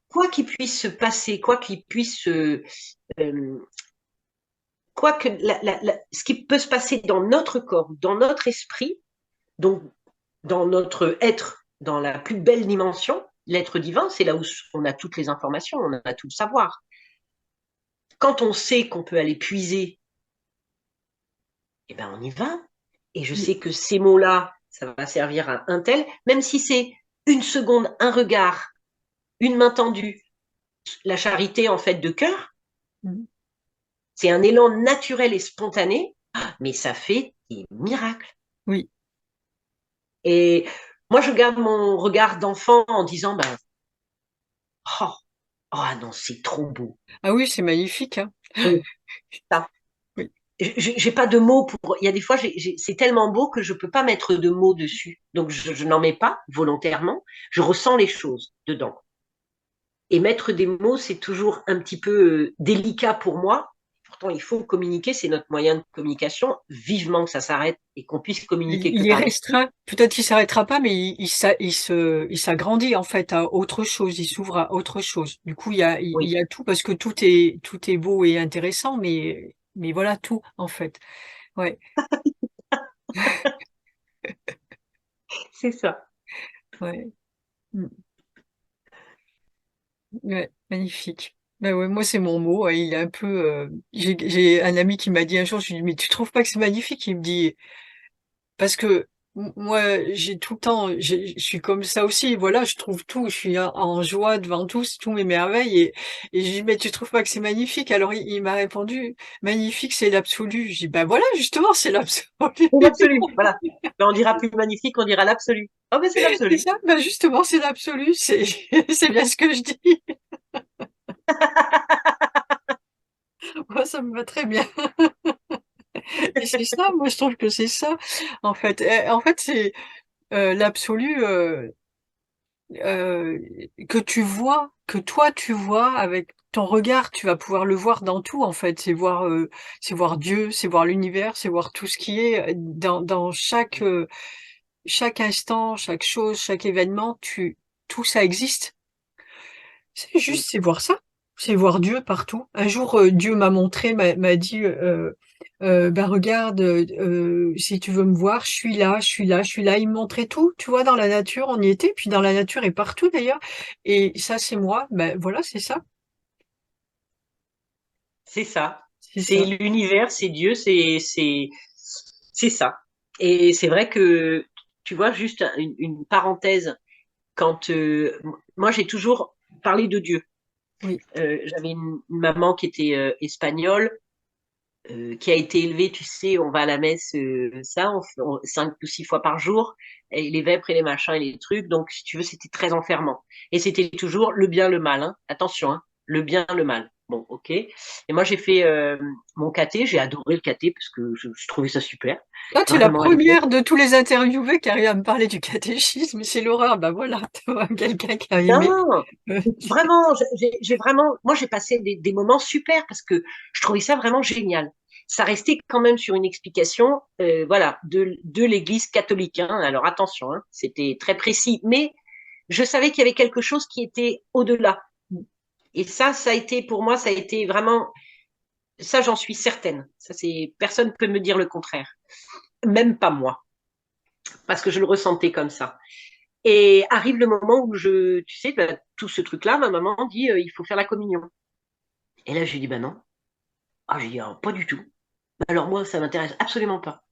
quoi qu'il puisse se passer, quoi qu'il puisse euh, quoi que ce qui peut se passer dans notre corps, dans notre esprit, donc dans notre être, dans la plus belle dimension, l'être divin, c'est là où on a toutes les informations, on a tout le savoir. Quand on sait qu'on peut aller puiser, eh ben on y va. Et je Oui. sais que ces mots-là, ça va servir à un tel, même si c'est une seconde, un regard, une main tendue, la charité en fait de cœur, Mm. c'est un élan naturel et spontané, mais ça fait des miracles. Oui. Et moi, je garde mon regard d'enfant en disant, ben, oh, oh non, c'est trop beau. Ah oui, c'est magnifique, hein. Oui, ça. Oui. J'ai pas de mots pour. Il y a des fois, c'est tellement beau que je peux pas mettre de mots dessus. Donc, je n'en mets pas volontairement. Je ressens les choses dedans. Et mettre des mots, c'est toujours un petit peu délicat pour moi. Pourtant, il faut communiquer, c'est notre moyen de communication. Vivement que ça s'arrête et qu'on puisse communiquer que Il est par l'esprit. restreint. Peut-être qu'il s'arrêtera pas, mais il s'agrandit en fait à autre chose. Il s'ouvre à autre chose. Du coup, il Oui, y a tout parce que tout est beau et intéressant, mais voilà tout en fait. Ouais, c'est ça. ouais. Mm. Ouais, magnifique. Ben ouais, moi, c'est mon mot. Ouais, il est un peu. J'ai un ami qui m'a dit un jour, je lui ai dit, mais tu trouves pas que c'est magnifique? Il me dit, parce que moi, j'ai tout le temps, je suis comme ça aussi. Voilà, je trouve tout, je suis en joie devant tout, c'est tous mes merveilles. Et je dis, mais tu trouves pas que c'est magnifique? Alors il m'a répondu, magnifique, c'est l'absolu. Je dis, ben voilà, justement, c'est l'absolu. C'est l'absolu, voilà. Ben, on dira plus magnifique, on dira l'absolu. Oh, ben c'est C'est l'absolu. ça, ben justement, c'est l'absolu. C'est, c'est bien ce que je dis. Moi, ça me va très bien. Et c'est ça, moi, je trouve que c'est ça, en fait. En fait, c'est l'absolu. euh, que tu vois, que toi tu vois avec ton regard, tu vas pouvoir le voir dans tout en fait. C'est voir Dieu, c'est voir l'univers, c'est voir tout ce qui est dans chaque instant, chaque chose, chaque événement. Tout ça existe. C'est Oui. juste, c'est voir ça. C'est voir Dieu partout. Un jour, Dieu m'a montré, m'a dit, bah regarde, si tu veux me voir, je suis là, je suis là, je suis là. Il me montrait tout, tu vois, dans la nature, on y était, puis dans la nature et partout d'ailleurs. Et ça, c'est moi. Ben voilà, c'est ça, C'est ça. c'est C'est ça. l'univers, c'est Dieu, c'est ça. Et c'est vrai que, tu vois, juste une parenthèse, quand moi j'ai toujours parlé de Dieu. Oui. J'avais une maman qui était espagnole, qui a été élevée, tu sais, on va à la messe, cinq ou six fois par jour, et les vêpres et les machins et les trucs. Donc, si tu veux, c'était très enfermant. Et c'était toujours le bien, le mal. Hein. Attention, hein, le bien, le mal. Bon, ok. Et moi, j'ai fait mon caté. J'ai adoré le caté parce que je trouvais ça super, Là, tu es la vraiment à l'époque. première de tous les interviewés qui arrive à me parler du catéchisme. C'est l'horreur. Ben voilà, tu vois, quelqu'un qui a aimé. Non, vraiment, j'ai vraiment, moi j'ai passé des moments super parce que je trouvais ça vraiment génial. Ça restait quand même sur une explication, voilà, de l'Église catholique. Hein. Alors attention, hein, c'était très précis, mais je savais qu'il y avait quelque chose qui était au-delà. Et ça a été pour moi, ça a été vraiment, ça j'en suis certaine. Ça c'est, personne peut me dire le contraire, même pas moi, parce que je le ressentais comme ça. Et arrive le moment où tu sais, bah, tout ce truc-là, ma maman dit, il faut faire la communion. Et là, je lui dis, bah non. Ah, j'ai dit, ah, pas du tout. Alors moi, ça m'intéresse absolument pas.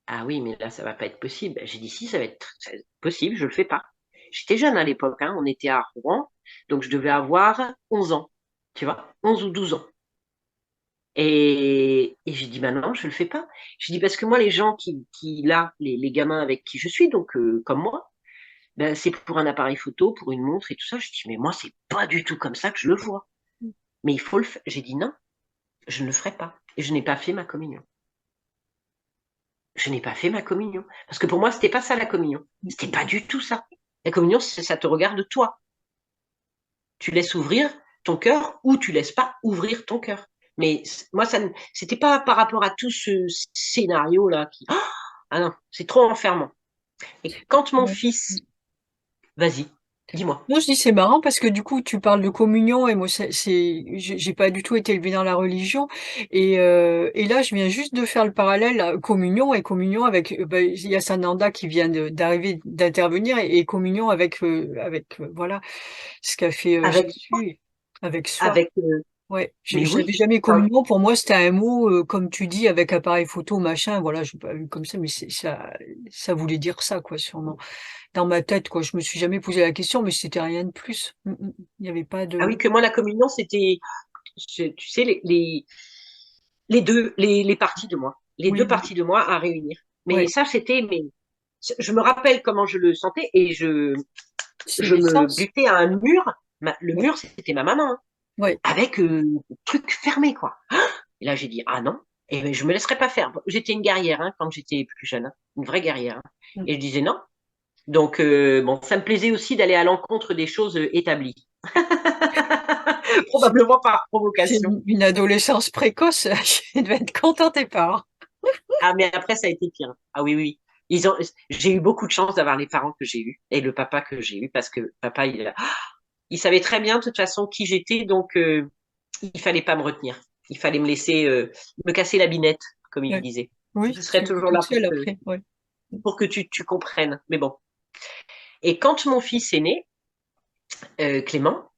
Ah oui, mais là, ça va pas être possible. J'ai dit, si, ça va être possible, je le fais pas. J'étais jeune à l'époque, hein, on était à Rouen, donc je devais avoir 11 ans, tu vois, 11 ou 12 ans. Et j'ai dit, bah non, je le fais pas. J'ai dit, parce que moi, les gens là, les gamins avec qui je suis, donc comme moi, ben, c'est pour un appareil photo, pour une montre et tout ça. Je dis, mais moi, c'est pas du tout comme ça que je le vois. Mais il faut le faire. J'ai dit, non, je ne le ferai pas. Et je n'ai pas fait ma communion. Je n'ai pas fait ma communion. Parce que pour moi, c'était pas ça la communion. C'était pas du tout ça. La communion, ça te regarde toi. Tu laisses ouvrir ton cœur ou tu laisses pas ouvrir ton cœur. Mais moi, c'était pas par rapport à tout ce scénario-là qui. Ah non, c'est trop enfermant. Et quand mon Ouais. fils, vas-y, dis-moi. Non, je dis c'est marrant parce que du coup tu parles de communion et moi j'ai pas du tout été élevée dans la religion et là je viens juste de faire le parallèle communion et communion avec bah, il y a Sananda qui vient d'arriver d'intervenir et communion avec voilà ce qu'a fait Avec, Jésus avec soi. avec, Ouais, mais j'avais oui, jamais quand, communion. Pour moi, c'était un mot, comme tu dis, avec appareil photo, machin. Voilà, je l'ai pas vu comme ça, mais ça voulait dire ça, quoi, sûrement. Dans ma tête, quoi. Je me suis jamais posé la question, mais c'était rien de plus. Il n'y avait pas ah oui, de. que moi, la communion, c'était, tu sais, les deux, les parties de moi, les deux Oui, oui, parties de moi à réunir. Mais ouais. ça, mais je me rappelle comment je le sentais et C'est je me l'essence. butais à un mur. Le Ouais, mur, c'était ma maman, hein, ouais. avec le truc fermé, quoi. Et là, j'ai dit, ah non, et ben, je me laisserai pas faire. J'étais une guerrière hein, quand j'étais plus jeune, hein, une vraie guerrière. Hein. Mm. Et je disais non. Donc, bon, ça me plaisait aussi d'aller à l'encontre des choses établies. Probablement par C'est provocation. une adolescence précoce. Je devais être content tes parents. Ah, mais après, ça a été pire. Ah oui, oui. J'ai eu beaucoup de chance d'avoir les parents que j'ai eus et le papa que j'ai eu parce que papa, il savait très bien de toute façon qui j'étais, donc il fallait pas me retenir. Il fallait me laisser me casser la binette, comme il Ouais. disait. Je Oui, serai tu étais toujours toute là seule après. Ouais. pour que tu comprennes. Mais bon. Et quand mon fils est né, Clément,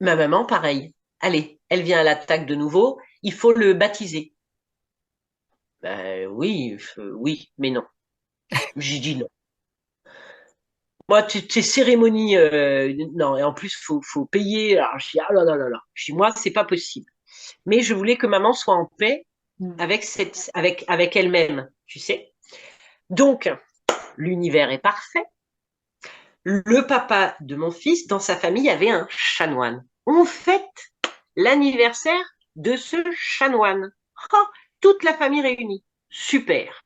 Ma maman, pareil. Allez, elle vient à l'attaque de nouveau, il faut le baptiser. Ben oui, oui, mais non. J'ai dit non. Moi, tes cérémonies, non, et en plus, faut payer. Alors, je dis, ah là là là là. Je dis, moi, c'est pas possible. Mais je voulais que maman soit en paix Mm. avec elle-même, tu sais. Donc, l'univers est parfait. Le papa de mon fils, dans sa famille, avait un chanoine. On fête l'anniversaire de ce chanoine. Oh, toute la famille réunie. Super.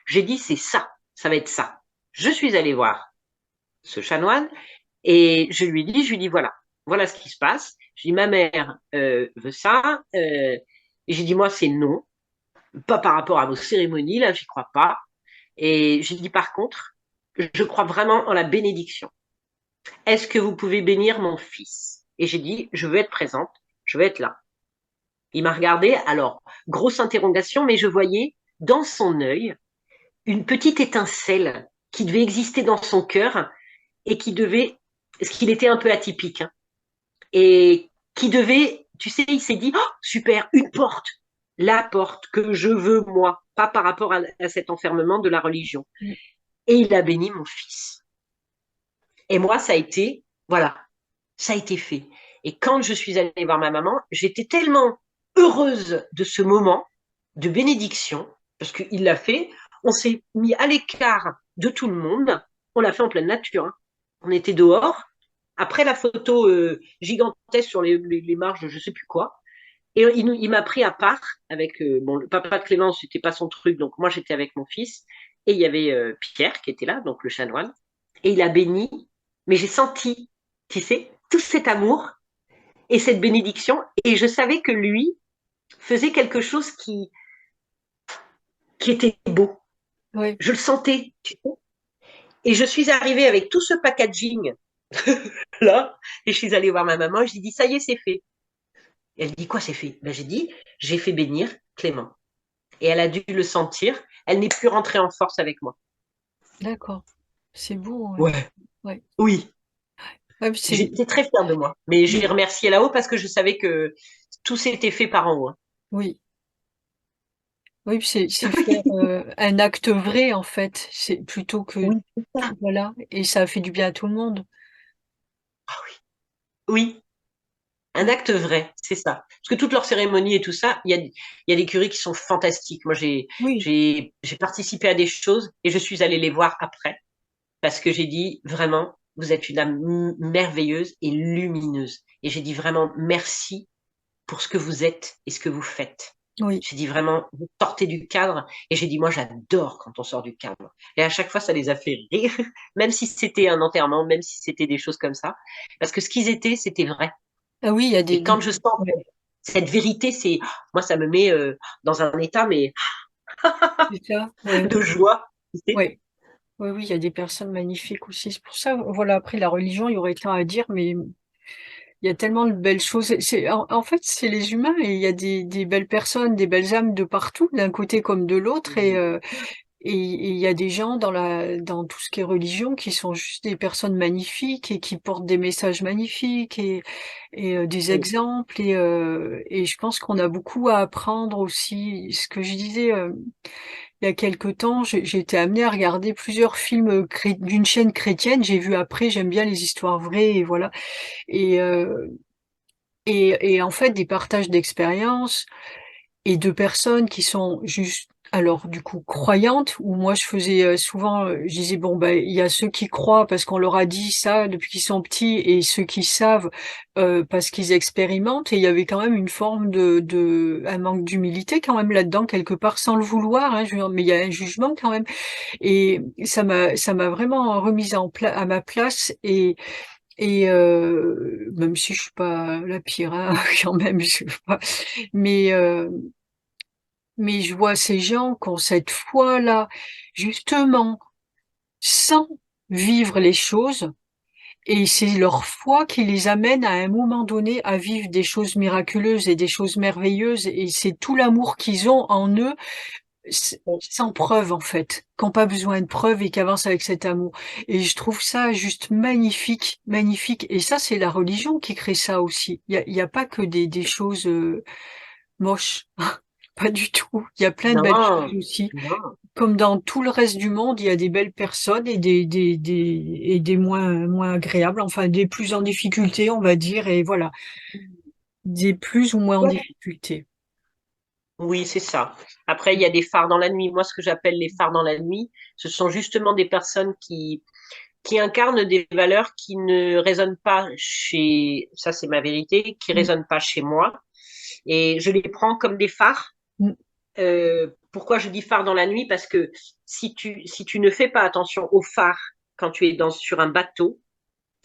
J'ai dit, c'est ça, ça va être ça. Je suis allée voir ce chanoine et je lui dis, voilà, voilà ce qui se passe. Je dis, ma mère veut ça. Et j'ai dit, moi, c'est non. Pas par rapport à vos cérémonies, là, j'y crois pas. Et j'ai dit, par contre, je crois vraiment en la bénédiction. Est-ce que vous pouvez bénir mon fils? Et j'ai dit, je veux être présente, je veux être là. Il m'a regardé, alors, grosse interrogation, mais je voyais dans son œil une petite étincelle qui devait exister dans son cœur et qui devait, parce qu'il était un peu atypique, hein, et qui devait, tu sais, il s'est dit, oh, super, une porte, la porte que je veux moi, pas par rapport à cet enfermement de la religion. Mm. Et il a béni mon fils. Et moi, ça a été, voilà, ça a été fait. Et quand je suis allée voir ma maman, j'étais tellement heureuse de ce moment de bénédiction, parce qu'il l'a fait. On s'est mis à l'écart de tout le monde. On l'a fait en pleine nature, hein. On était dehors. Après la photo gigantesque sur les marges, je sais plus quoi. Et il m'a pris à part avec bon, le papa de Clémence, c'était pas son truc, donc moi j'étais avec mon fils. Et il y avait Pierre qui était là, donc le chanoine. Et il a béni. Mais j'ai senti, tu sais, tout cet amour et cette bénédiction. Et je savais que lui faisait quelque chose qui était beau. Oui, Je le sentais, tu sais. Et je suis arrivée avec tout ce packaging là. Et je suis allée voir ma maman et j'ai dit, ça y est, c'est fait. Et elle dit, quoi, c'est fait? Ben, j'ai dit, j'ai fait bénir Clément. Et elle a dû le sentir. Elle n'est plus rentrée en force avec moi. d'accord. C'est beau, ouais. Ouais. Ouais. Oui. Ouais, puis c'est, J'étais très fière de moi. Mais j'ai oui, remercié là-haut parce que je savais que tout s'était fait par en haut, hein. oui, oui, puis c'est faire un acte vrai en fait. C'est plutôt que Oui, c'est ça. voilà, et ça fait du bien à tout le monde. Oui, un Ouais. acte vrai, c'est ça. Parce que toutes leurs cérémonies et tout ça, il y a des curés qui sont fantastiques. Moi, Oui, j'ai participé à des choses et je suis allée les voir après parce que j'ai dit vraiment, vous êtes une âme merveilleuse et lumineuse. Et j'ai dit vraiment merci pour ce que vous êtes et ce que vous faites. oui. J'ai dit vraiment, vous sortez du cadre. Et j'ai dit, moi, j'adore quand on sort du cadre. Et à chaque fois, ça les a fait rire, même si c'était un enterrement, même si c'était des choses comme ça. Parce que ce qu'ils étaient, c'était vrai. Ah oui, il y a Et quand je sens ouais, cette vérité, c'est, moi, ça me met dans un état, mais c'est ça, ouais, de joie. Tu sais. ouais. Oui, oui, il y a des personnes magnifiques aussi. C'est pour ça, voilà, après la religion, il y aurait tant à dire, mais il y a tellement de belles choses. En fait, c'est les humains et il y a des belles personnes, des belles âmes de partout, d'un côté comme de l'autre. Et il y a des gens dans tout ce qui est religion qui sont juste des personnes magnifiques et qui portent des messages magnifiques et des Oui, exemples. Et je pense qu'on a beaucoup à apprendre aussi. Ce que je disais il y a quelque temps, j'ai été amenée à regarder plusieurs films d'une chaîne chrétienne. J'ai vu après, j'aime bien les histoires vraies et voilà. Et, euh, et en fait, des partages d'expériences et de personnes qui sont juste, alors du coup, croyantes, où moi je faisais souvent, je disais, bon, ben, il y a ceux qui croient parce qu'on leur a dit ça depuis qu'ils sont petits, et ceux qui savent parce qu'ils expérimentent, et il y avait quand même une forme un manque d'humilité quand même là-dedans, quelque part, sans le vouloir, hein, mais il y a un jugement quand même, et ça m'a vraiment remise à ma place, et même si je suis pas la pire, hein, quand même, je sais pas. Mais, euh, mais je vois ces gens qui ont cette foi-là, justement, sans vivre les choses, et c'est leur foi qui les amène à un moment donné à vivre des choses miraculeuses et des choses merveilleuses, et c'est tout l'amour qu'ils ont en eux sans preuve en fait, qui n'ont pas besoin de preuves et qui avancent avec cet amour. Et je trouve ça juste magnifique, magnifique. Et ça, c'est la religion qui crée ça aussi. Il y a pas que des choses moches, pas du tout. Il y a plein de belles choses Non, aussi. non. Comme dans tout le reste du monde, il y a des belles personnes et des moins agréables, enfin des plus en difficulté, on va dire, et voilà, des plus ou moins en Ouais. difficulté. Oui, c'est ça. Après, il y a des phares dans la nuit. Moi, ce que j'appelle les phares dans la nuit, ce sont justement des personnes qui incarnent des valeurs qui ne résonnent pas chez, ça c'est ma vérité, qui Mm, résonnent pas chez moi. Et je les prends comme des phares. mm, Pourquoi je dis phare dans la nuit? Parce que si tu ne fais pas attention aux phares quand tu es sur un bateau,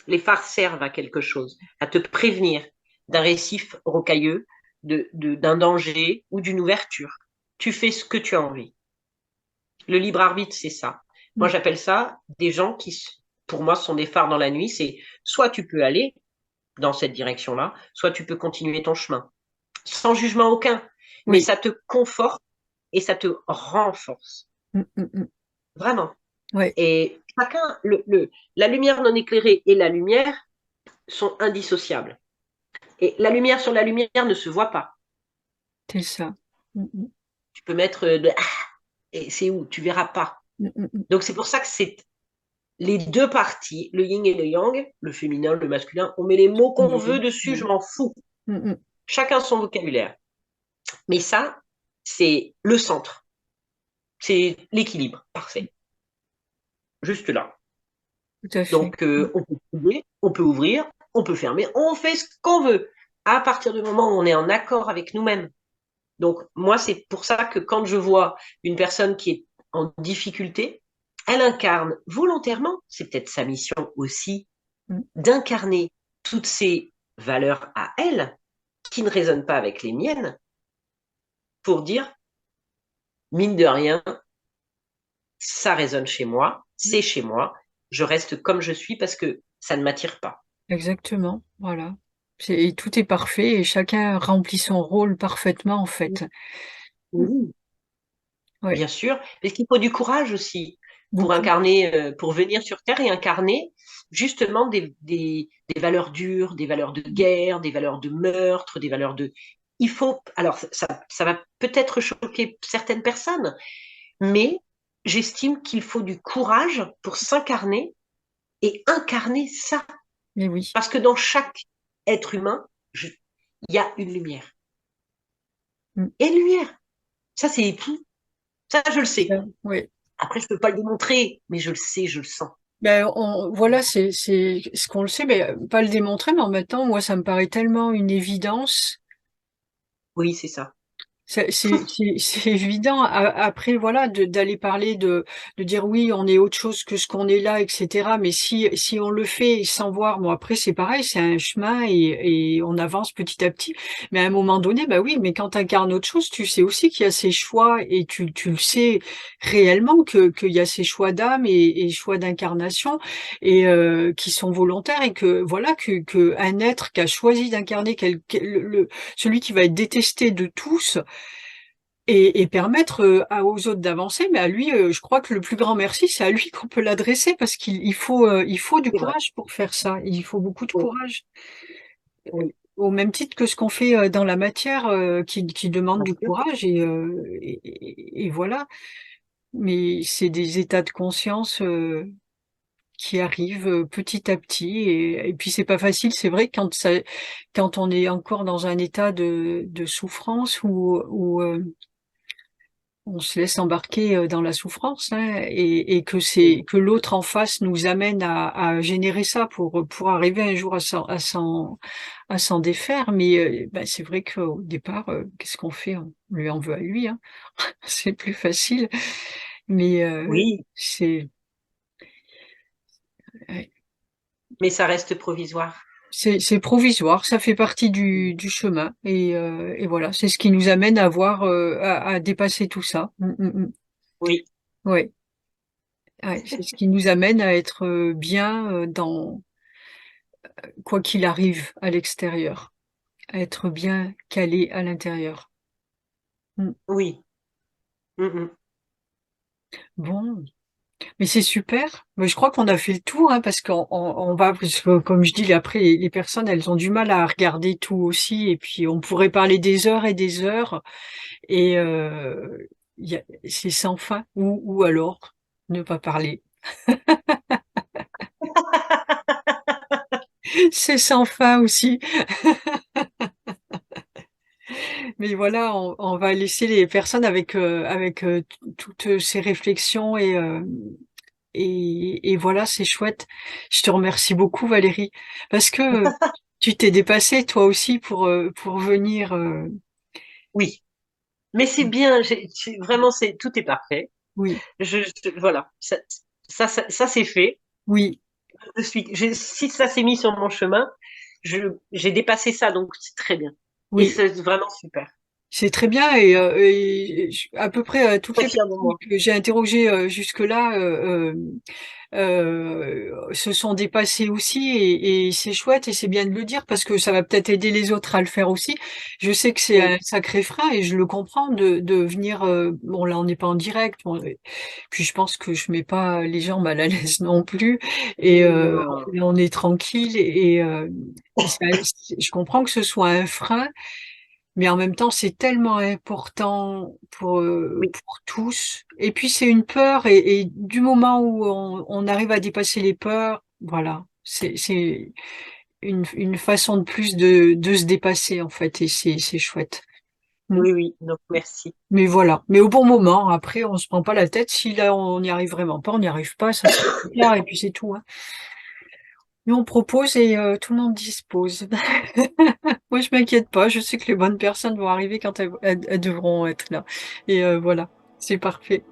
les phares servent à quelque chose, à te prévenir d'un récif rocailleux, d'un danger ou d'une ouverture. Tu fais ce que tu as envie. Le libre arbitre, c'est ça. Moi, mm. j'appelle ça des gens qui, pour moi, sont des phares dans la nuit. C'est soit tu peux aller dans cette direction-là, soit tu peux continuer ton chemin, sans jugement aucun. Mais Oui. ça te conforte et ça te renforce. Mm, mm, mm. Vraiment. Ouais, Et chacun, la lumière non éclairée et la lumière sont indissociables. Et la lumière sur la lumière ne se voit pas. c'est ça. Mm, mm, Tu peux mettre et c'est où? Tu verras pas. mm, mm, mm. Donc c'est pour ça que c'est les deux parties, le yin et le yang, le féminin, le masculin, on met les mots qu'on veut Oui, dessus, je oui. m'en fous. Mm, mm. Chacun son vocabulaire. Mais ça, c'est le centre. C'est l'équilibre. Parfait. Juste là. Tout à fait. Donc, on peut ouvrir, on peut ouvrir, on peut fermer, on fait ce qu'on veut. À partir du moment où on est en accord avec nous-mêmes. Donc, moi, c'est pour ça que quand je vois une personne qui est en difficulté, elle incarne volontairement, c'est peut-être sa mission aussi, Mm. d'incarner toutes ces valeurs à elle, qui ne résonnent pas avec les miennes, pour dire, mine de rien, ça résonne chez moi, c'est chez moi, je reste comme je suis parce que ça ne m'attire pas. Exactement, voilà. Et tout est parfait et chacun remplit son rôle parfaitement en fait. Mm. Oui, Ouais, bien sûr, parce qu'il faut du courage aussi pour beaucoup. incarner, pour venir sur Terre et incarner justement des valeurs dures, des valeurs de guerre, des valeurs de meurtre, des valeurs de... Il faut... Alors, ça va peut-être choquer certaines personnes, mais j'estime qu'il faut du courage pour s'incarner et incarner ça. Mais oui. Parce que dans chaque être humain, il y a une lumière. Mm. Et une lumière, ça c'est tout. Ça, je le sais. Ouais. Après, je peux pas le démontrer, mais je le sais, je le sens. Ben, voilà, c'est ce qu'on le sait, mais pas le démontrer, mais en même temps, moi, ça me paraît tellement une évidence. Oui, c'est ça. C'est évident. Après, voilà, d'aller parler de dire oui, on est autre chose que ce qu'on est là, etc. Mais si on le fait sans voir, bon, après, c'est pareil, c'est un chemin et on avance petit à petit. Mais à un moment donné, bah oui, mais quand tu incarnes autre chose, tu sais aussi qu'il y a ces choix et tu le sais réellement qu'il y a ces choix d'âme et choix d'incarnation et qui sont volontaires et que voilà que un être qui a choisi d'incarner celui qui va être détesté de tous et permettre aux autres d'avancer. Mais à lui, je crois que le plus grand merci, c'est à lui qu'on peut l'adresser parce il faut du C'est vrai. courage pour faire ça. Il faut beaucoup de Oui, courage. oui, Au même titre que ce qu'on fait dans la matière qui demande bien du sûr. courage et voilà. Mais c'est des états de conscience qui arrivent petit à petit et puis c'est pas facile. C'est vrai quand on est encore dans un état de souffrance ou on se laisse embarquer dans la souffrance hein, et que l'autre en face nous amène à générer ça pour arriver un jour à s'en défaire. Mais ben, c'est vrai qu'au départ, qu'est-ce qu'on fait? On lui en veut à lui, hein. C'est plus facile. Mais Oui, ouais, mais ça reste provisoire. c'est provisoire, ça fait partie du chemin et voilà, c'est ce qui nous amène à voir à dépasser tout ça. Oui, Ouais. Ouais, c'est ce qui nous amène à être bien dans quoi qu'il arrive à l'extérieur, à être bien calé à l'intérieur. Mm. oui. Mm, Bon, mais c'est super. Mais je crois qu'on a fait le tour, hein, parce qu'on va, parce que, comme je dis, après, les personnes, elles ont du mal à regarder tout aussi, et puis on pourrait parler des heures et des heures, et c'est sans fin, ou alors ne pas parler. C'est sans fin aussi. Mais voilà, on va laisser les personnes avec toutes ces réflexions et voilà, c'est chouette. Je te remercie beaucoup, Valérie, parce que tu t'es dépassée toi aussi pour venir. oui, mais c'est bien. Vraiment, tout est parfait. Oui, Voilà, ça c'est fait. oui, Si ça s'est mis sur mon chemin, j'ai dépassé ça, donc c'est très bien. Et oui. c'est vraiment super. C'est très bien à peu près toutes Très les fière de personnes moi. que j'ai interrogées jusque-là se sont dépassés aussi et c'est chouette et c'est bien de le dire parce que ça va peut-être aider les autres à le faire aussi. Je sais que c'est Oui, un sacré frein et je le comprends de venir. Bon là on n'est pas en direct, bon, puis je pense que je mets pas les gens mal à l'aise non plus et non. on est tranquille et je comprends que ce soit un frein, mais en même temps, c'est tellement important Oui, pour tous. Et puis, c'est une peur, et du moment où on arrive à dépasser les peurs, voilà, c'est une façon de plus de se dépasser, en fait, et c'est chouette. Mm. oui, oui. Donc, merci. Mais voilà, mais au bon moment, après, on se prend pas la tête. Si là, on n'y arrive vraiment pas, on n'y arrive pas, ça c'est clair, et puis c'est tout, hein. Nous, on propose et tout le monde dispose. Moi, je m'inquiète pas. Je sais que les bonnes personnes vont arriver quand elles devront être là. Et voilà, c'est parfait.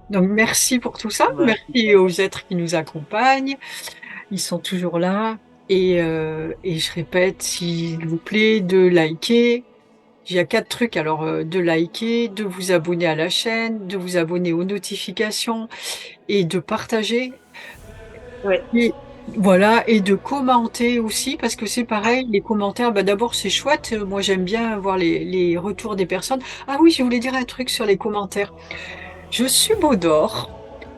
Donc, merci pour tout ça. Bah, Merci aux êtres qui nous accompagnent. Ils sont toujours là. Et je répète, s'il vous plaît, de liker. Il y a 4 trucs. Alors, de liker, de vous abonner à la chaîne, de vous abonner aux notifications et de partager. ouais. Et voilà, et de commenter aussi, parce que c'est pareil, les commentaires, bah d'abord c'est chouette, moi j'aime bien voir les retours des personnes. Ah oui, je voulais dire un truc sur les commentaires. Je subodore,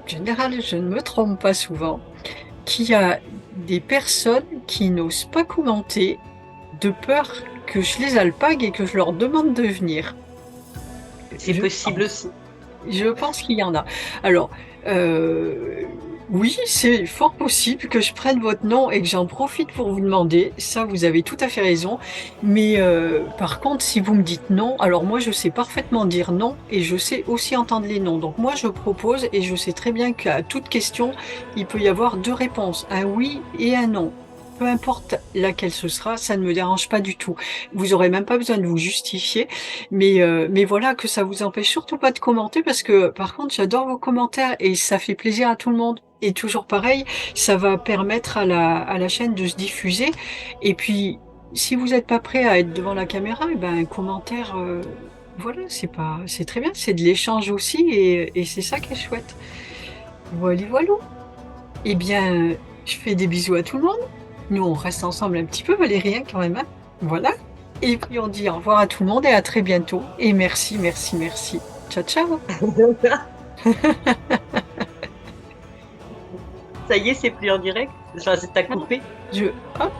en général je ne me trompe pas souvent, qu'il y a des personnes qui n'osent pas commenter de peur que je les alpague et que je leur demande de venir. C'est Je possible pense. aussi. Je pense qu'il y en a. Alors, euh, oui, c'est fort possible que je prenne votre nom et que j'en profite pour vous demander. Ça, vous avez tout à fait raison. Mais par contre, si vous me dites non, alors moi, je sais parfaitement dire non et je sais aussi entendre les noms. Donc moi, je propose et je sais très bien qu'à toute question, il peut y avoir 2 réponses, un oui et un non. Peu importe laquelle ce sera, ça ne me dérange pas du tout. Vous aurez même pas besoin de vous justifier. Mais voilà, que ça vous empêche surtout pas de commenter parce que par contre, j'adore vos commentaires et ça fait plaisir à tout le monde. Et toujours pareil, ça va permettre à la chaîne de se diffuser. Et puis, si vous n'êtes pas prêt à être devant la caméra, eh ben, un commentaire, voilà, c'est très bien, c'est de l'échange aussi et c'est ça qui est chouette. Voilà, voilà. Eh bien, je fais des bisous à tout le monde. Nous, on reste ensemble un petit peu, Valérie, hein, quand même, hein. Voilà. Et puis, on dit au revoir à tout le monde et à très bientôt. Et merci, merci, merci. Ciao, ciao. Ça y est, c'est plus en direct. Enfin, c'est à couper. Je, hop.